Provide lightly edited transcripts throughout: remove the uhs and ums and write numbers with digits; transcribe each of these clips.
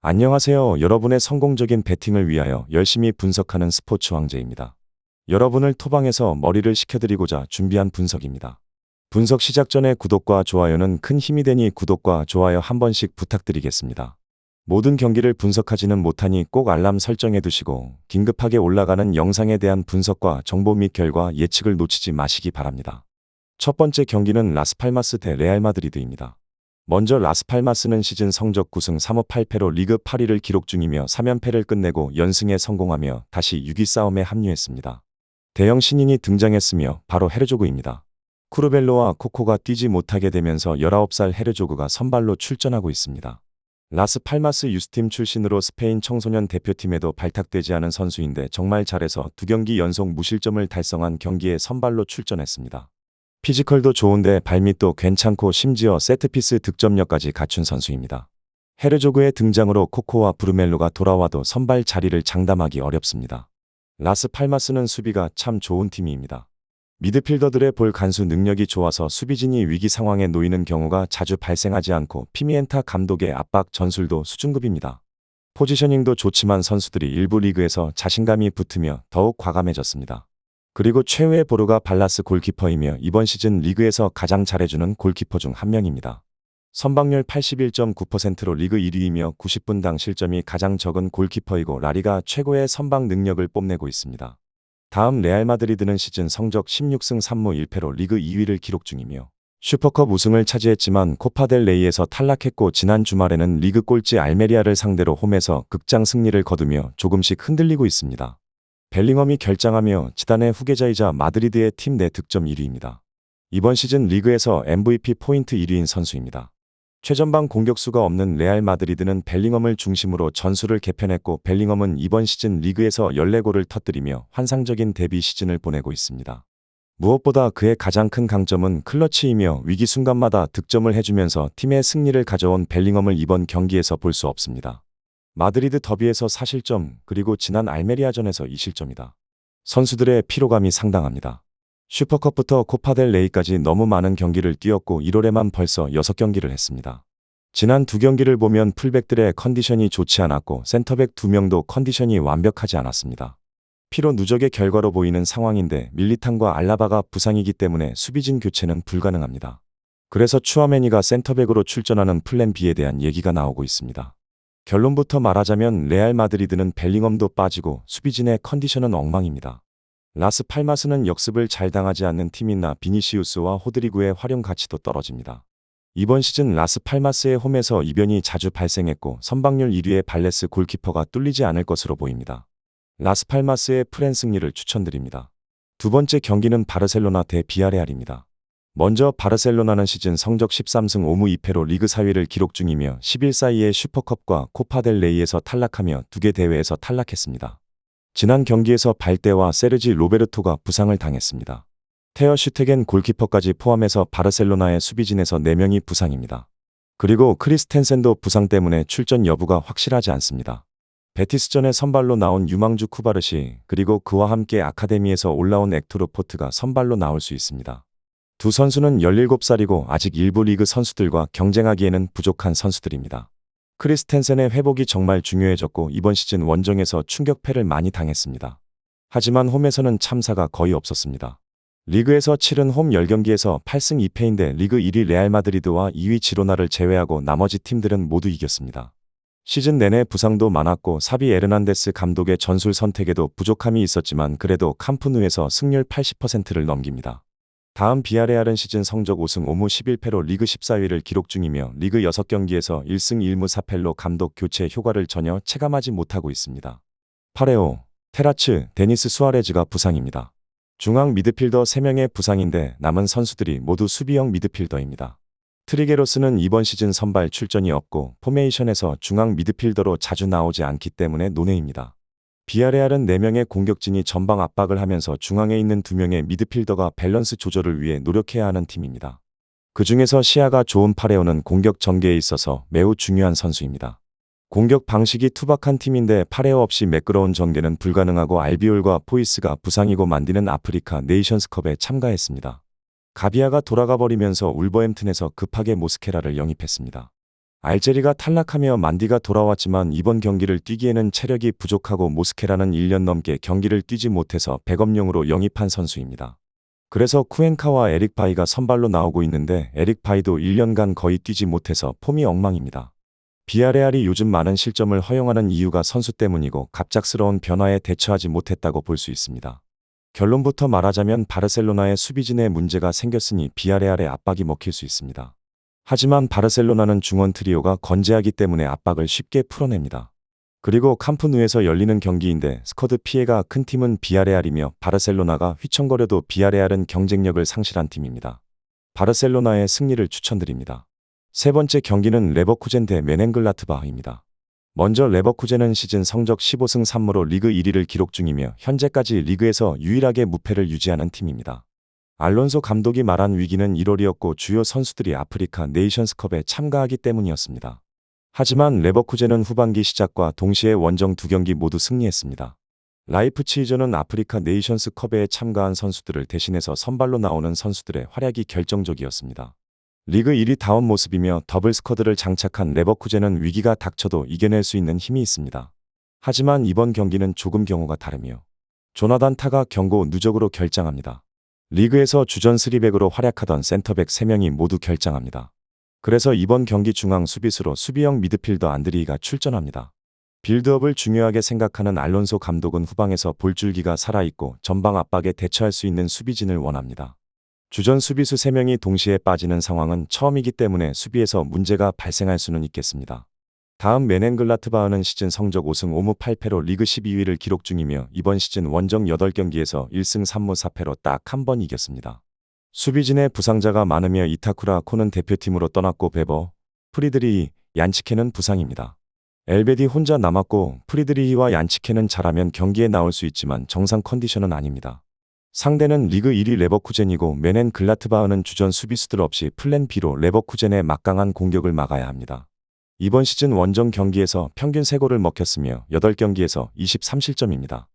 안녕하세요. 여러분의 성공적인 배팅을 위하여 열심히 분석하는 스포츠 황제입니다. 여러분을 토방에서 머리를 식혀드리고자 준비한 분석입니다. 분석 시작 전에 구독과 좋아요는 큰 힘이 되니 구독과 좋아요 한 번씩 부탁드리겠습니다. 모든 경기를 분석하지는 못하니 꼭 알람 설정해 두시고 긴급하게 올라가는 영상에 대한 분석과 정보 및 결과 예측을 놓치지 마시기 바랍니다. 첫 번째 경기는 라스팔마스 대 레알 마드리드입니다. 먼저 라스팔마스는 시즌 성적 9승 3무 8패로 리그 8위를 기록 중이며 3연패를 끝내고 연승에 성공하며 다시 6위 싸움에 합류했습니다. 대형 신인이 등장했으며 바로 헤르조그입니다. 쿠르벨로와 코코가 뛰지 못하게 되면서 19살 헤르조그가 선발로 출전하고 있습니다. 라스팔마스 유스팀 출신으로 스페인 청소년 대표팀에도 발탁되지 않은 선수인데 정말 잘해서 2경기 연속 무실점을 달성한 경기에 선발로 출전했습니다. 피지컬도 좋은데 발밑도 괜찮고 심지어 세트피스 득점력까지 갖춘 선수입니다. 헤르조그의 등장으로 코코와 브루멜로가 돌아와도 선발 자리를 장담하기 어렵습니다. 라스팔마스는 수비가 참 좋은 팀입니다. 미드필더들의 볼 간수 능력이 좋아서 수비진이 위기 상황에 놓이는 경우가 자주 발생하지 않고 피미엔타 감독의 압박 전술도 수준급입니다. 포지셔닝도 좋지만 선수들이 일부 리그에서 자신감이 붙으며 더욱 과감해졌습니다. 그리고 최후의 보르가 발라스 골키퍼이며 이번 시즌 리그에서 가장 잘해주는 골키퍼 중 한 명입니다. 선방률 81.9%로 리그 1위이며 90분당 실점이 가장 적은 골키퍼이고 라리가 최고의 선방 능력을 뽐내고 있습니다. 다음 레알 마드리드는 시즌 성적 16승 3무 1패로 리그 2위를 기록 중이며 슈퍼컵 우승을 차지했지만 코파델 레이에서 탈락했고 지난 주말에는 리그 꼴찌 알메리아를 상대로 홈에서 극장 승리를 거두며 조금씩 흔들리고 있습니다. 벨링엄이 결장하며 지단의 후계자이자 마드리드의 팀 내 득점 1위입니다. 이번 시즌 리그에서 MVP 포인트 1위인 선수입니다. 최전방 공격수가 없는 레알 마드리드는 벨링엄을 중심으로 전술을 개편했고 벨링엄은 이번 시즌 리그에서 14골을 터뜨리며 환상적인 데뷔 시즌을 보내고 있습니다. 무엇보다 그의 가장 큰 강점은 클러치이며 위기 순간마다 득점을 해주면서 팀의 승리를 가져온 벨링엄을 이번 경기에서 볼 수 없습니다. 마드리드 더비에서 4실점, 그리고 지난 알메리아전에서 2실점이다. 선수들의 피로감이 상당합니다. 슈퍼컵부터 코파델 레이까지 너무 많은 경기를 뛰었고 1월에만 벌써 6경기를 했습니다. 지난 2경기를 보면 풀백들의 컨디션이 좋지 않았고 센터백 2명도 컨디션이 완벽하지 않았습니다. 피로 누적의 결과로 보이는 상황인데 밀리탄과 알라바가 부상이기 때문에 수비진 교체는 불가능합니다. 그래서 추아메니가 센터백으로 출전하는 플랜 B에 대한 얘기가 나오고 있습니다. 결론부터 말하자면 레알 마드리드는 벨링엄도 빠지고 수비진의 컨디션은 엉망입니다. 라스팔마스는 역습을 잘 당하지 않는 팀이나 비니시우스와 호드리구의 활용 가치도 떨어집니다. 이번 시즌 라스팔마스의 홈에서 이변이 자주 발생했고 선방률 1위의 발레스 골키퍼가 뚫리지 않을 것으로 보입니다. 라스팔마스의 프랜 승리를 추천드립니다. 두 번째 경기는 바르셀로나 대 비아레알입니다. 먼저 바르셀로나는 시즌 성적 13승 5무 2패로 리그 4위를 기록 중이며 10일 사이에 슈퍼컵과 코파델 레이에서 탈락하며 2개 대회에서 탈락했습니다. 지난 경기에서 발데와 세르지 로베르토가 부상을 당했습니다. 테어 슈테겐 골키퍼까지 포함해서 바르셀로나의 수비진에서 4명이 부상입니다. 그리고 크리스텐센도 부상 때문에 출전 여부가 확실하지 않습니다. 베티스전에 선발로 나온 유망주 쿠바르시, 그리고 그와 함께 아카데미에서 올라온 액토르 포트가 선발로 나올 수 있습니다. 두 선수는 17살이고 아직 일부 리그 선수들과 경쟁하기에는 부족한 선수들입니다. 크리스텐센의 회복이 정말 중요해졌고 이번 시즌 원정에서 충격패를 많이 당했습니다. 하지만 홈에서는 참사가 거의 없었습니다. 리그에서 치른 홈 10경기에서 8승 2패인데 리그 1위 레알 마드리드와 2위 지로나를 제외하고 나머지 팀들은 모두 이겼습니다. 시즌 내내 부상도 많았고 사비 에르난데스 감독의 전술 선택에도 부족함이 있었지만 그래도 캄프누에서 승률 80%를 넘깁니다. 다음 비아레알은 시즌 성적 5승 5무 11패로 리그 14위를 기록 중이며 리그 6경기에서 1승 1무 4패로 감독 교체 효과를 전혀 체감하지 못하고 있습니다. 파레오, 테라츠, 데니스 수아레즈가 부상입니다. 중앙 미드필더 3명의 부상인데 남은 선수들이 모두 수비형 미드필더입니다. 트리게로스는 이번 시즌 선발 출전이 없고 포메이션에서 중앙 미드필더로 자주 나오지 않기 때문에 논외입니다. 비아레알은 4명의 공격진이 전방 압박을 하면서 중앙에 있는 2명의 미드필더가 밸런스 조절을 위해 노력해야 하는 팀입니다. 그 중에서 시야가 좋은 파레오는 공격 전개에 있어서 매우 중요한 선수입니다. 공격 방식이 투박한 팀인데 파레오 없이 매끄러운 전개는 불가능하고 알비올과 포이스가 부상이고 만디는 아프리카 네이션스컵에 참가했습니다. 가비아가 돌아가 버리면서 울버햄튼에서 급하게 모스케라를 영입했습니다. 알제리가 탈락하며 만디가 돌아왔지만 이번 경기를 뛰기에는 체력이 부족하고 모스케라는 1년 넘게 경기를 뛰지 못해서 백업용으로 영입한 선수입니다. 그래서 쿠엔카와 에릭 바이가 선발로 나오고 있는데 에릭 바이도 1년간 거의 뛰지 못해서 폼이 엉망입니다. 비아레알이 요즘 많은 실점을 허용하는 이유가 선수 때문이고 갑작스러운 변화에 대처하지 못했다고 볼 수 있습니다. 결론부터 말하자면 바르셀로나의 수비진에 문제가 생겼으니 비아레알의 압박이 먹힐 수 있습니다. 하지만 바르셀로나는 중원 트리오가 건재하기 때문에 압박을 쉽게 풀어냅니다. 그리고 캄프누에서 열리는 경기인데 스쿼드 피해가 큰 팀은 비아레알이며 바르셀로나가 휘청거려도 비아레알은 경쟁력을 상실한 팀입니다. 바르셀로나의 승리를 추천드립니다. 세 번째 경기는 레버쿠젠 대 메넨글라트바흐입니다. 먼저 레버쿠젠은 시즌 성적 15승 3무로 리그 1위를 기록 중이며 현재까지 리그에서 유일하게 무패를 유지하는 팀입니다. 알론소 감독이 말한 위기는 1월이었고 주요 선수들이 아프리카 네이션스컵에 참가하기 때문이었습니다. 하지만 레버쿠젠은 후반기 시작과 동시에 원정 2경기 모두 승리했습니다. 라이프치히저는 아프리카 네이션스컵에 참가한 선수들을 대신해서 선발로 나오는 선수들의 활약이 결정적이었습니다. 리그 1위 다운 모습이며 더블 스쿼드를 장착한 레버쿠젠은 위기가 닥쳐도 이겨낼 수 있는 힘이 있습니다. 하지만 이번 경기는 조금 경우가 다르며 조나단 타가 경고 누적으로 결장합니다. 리그에서 주전 3백으로 활약하던 센터백 3명이 모두 결장합니다. 그래서 이번 경기 중앙 수비수로 수비형 미드필더 안드리이가 출전합니다. 빌드업을 중요하게 생각하는 알론소 감독은 후방에서 볼줄기가 살아있고 전방 압박에 대처할 수 있는 수비진을 원합니다. 주전 수비수 3명이 동시에 빠지는 상황은 처음이기 때문에 수비에서 문제가 발생할 수는 있겠습니다. 다음 메넨글라트바흐는 시즌 성적 5승 5무 8패로 리그 12위를 기록 중이며 이번 시즌 원정 8경기에서 1승 3무 4패로 딱 한 번 이겼습니다. 수비진에 부상자가 많으며 이타쿠라 코는 대표팀으로 떠났고 베버, 프리드리히, 얀치케는 부상입니다. 엘베디 혼자 남았고 프리드리히와 얀치케는 잘하면 경기에 나올 수 있지만 정상 컨디션은 아닙니다. 상대는 리그 1위 레버쿠젠이고 메넨글라트바흐는 주전 수비수들 없이 플랜 B로 레버쿠젠의 막강한 공격을 막아야 합니다. 이번 시즌 원정 경기에서 평균 3골을 먹혔으며 8경기에서 23실점입니다.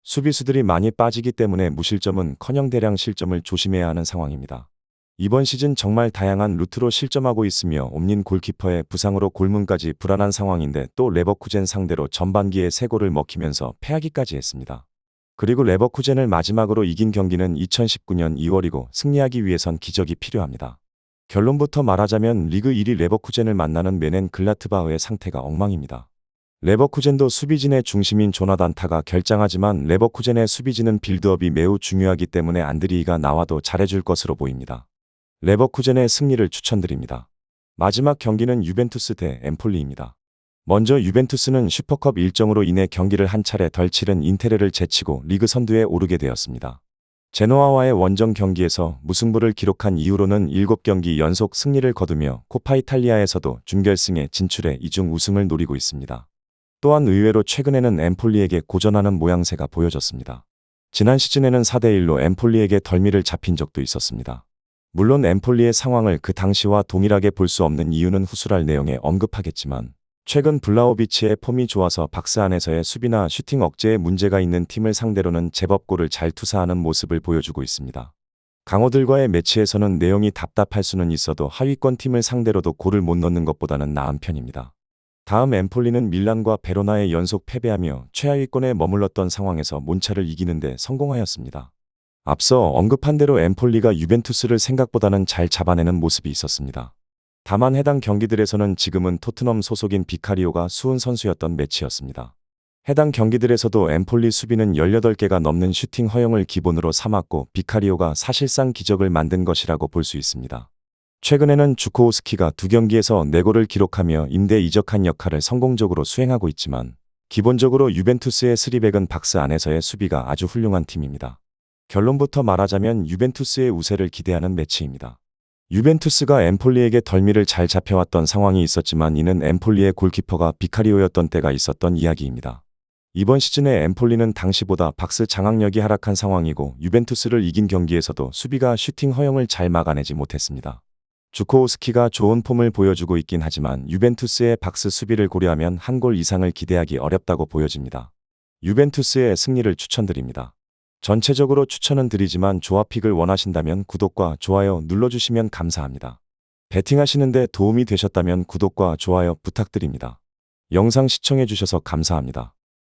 수비수들이 많이 빠지기 때문에 무실점은 커녕 대량 실점을 조심해야 하는 상황입니다. 이번 시즌 정말 다양한 루트로 실점하고 있으며 옴닌 골키퍼의 부상으로 골문까지 불안한 상황인데 또 레버쿠젠 상대로 전반기에 3골을 먹히면서 패하기까지 했습니다. 그리고 레버쿠젠을 마지막으로 이긴 경기는 2019년 2월이고 승리하기 위해선 기적이 필요합니다. 결론부터 말하자면 리그 1위 레버쿠젠을 만나는 메넨글라트바흐의 상태가 엉망입니다. 레버쿠젠도 수비진의 중심인 조나단 타가 결장하지만 레버쿠젠의 수비진은 빌드업이 매우 중요하기 때문에 안드리이가 나와도 잘해줄 것으로 보입니다. 레버쿠젠의 승리를 추천드립니다. 마지막 경기는 유벤투스 대 엠폴리입니다. 먼저 유벤투스는 슈퍼컵 일정으로 인해 경기를 한 차례 덜 치른 인테르를 제치고 리그 선두에 오르게 되었습니다. 제노아와의 원정 경기에서 무승부를 기록한 이후로는 7경기 연속 승리를 거두며 코파 이탈리아에서도 준결승에 진출해 이중 우승을 노리고 있습니다. 또한 의외로 최근에는 엠폴리에게 고전하는 모양새가 보여졌습니다. 지난 시즌에는 4대1로 엠폴리에게 덜미를 잡힌 적도 있었습니다. 물론 엠폴리의 상황을 그 당시와 동일하게 볼 수 없는 이유는 후술할 내용에 언급하겠지만 최근 블라호비치의 폼이 좋아서 박스 안에서의 수비나 슈팅 억제에 문제가 있는 팀을 상대로는 제법 골을 잘 투사하는 모습을 보여주고 있습니다. 강호들과의 매치에서는 내용이 답답할 수는 있어도 하위권 팀을 상대로도 골을 못 넣는 것보다는 나은 편입니다. 다음 엠폴리는 밀란과 베로나에 연속 패배하며 최하위권에 머물렀던 상황에서 몬차를 이기는데 성공하였습니다. 앞서 언급한 대로 엠폴리가 유벤투스를 생각보다는 잘 잡아내는 모습이 있었습니다. 다만 해당 경기들에서는 지금은 토트넘 소속인 비카리오가 수훈 선수였던 매치였습니다. 해당 경기들에서도 엠폴리 수비는 18개가 넘는 슈팅 허용을 기본으로 삼았고 비카리오가 사실상 기적을 만든 것이라고 볼 수 있습니다. 최근에는 주코우스키가 2경기에서 4골을 기록하며 임대 이적한 역할을 성공적으로 수행하고 있지만 기본적으로 유벤투스의 3백은 박스 안에서의 수비가 아주 훌륭한 팀입니다. 결론부터 말하자면 유벤투스의 우세를 기대하는 매치입니다. 유벤투스가 엠폴리에게 덜미를 잘 잡혀왔던 상황이 있었지만 이는 엠폴리의 골키퍼가 비카리오였던 때가 있었던 이야기입니다. 이번 시즌에 엠폴리는 당시보다 박스 장악력이 하락한 상황이고 유벤투스를 이긴 경기에서도 수비가 슈팅 허용을 잘 막아내지 못했습니다. 주코우스키가 좋은 폼을 보여주고 있긴 하지만 유벤투스의 박스 수비를 고려하면 한 골 이상을 기대하기 어렵다고 보여집니다. 유벤투스의 승리를 추천드립니다. 전체적으로 추천은 드리지만 조합픽을 원하신다면 구독과 좋아요 눌러주시면 감사합니다. 베팅하시는데 도움이 되셨다면 구독과 좋아요 부탁드립니다. 영상 시청해 주셔서 감사합니다.